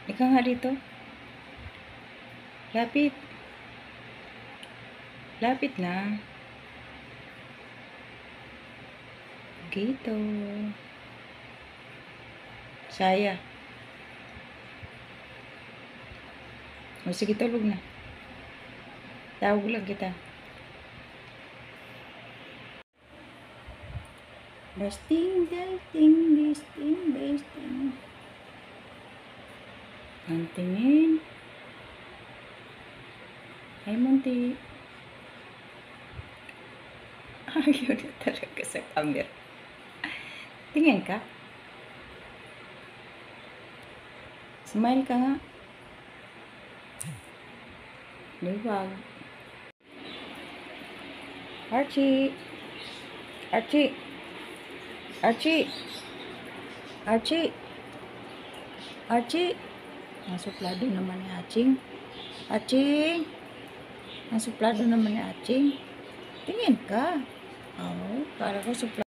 Ikaw nga dito. Lapit. Lapit na. Dito. Saya. O sige, tulog na. Tawag lang kita. Basting, dasting, disting, basting. Ang tingin. Ay, munti. Ayaw na talaga sa camera. Tingin ka. Smile ka nga. Liwag. Archie. Archie. Archie. Archie. Archie. Nasuplado naman ni Aching. Aching. Nasuplado naman ni Aching. Tingin ka. Oh, para ko suplado.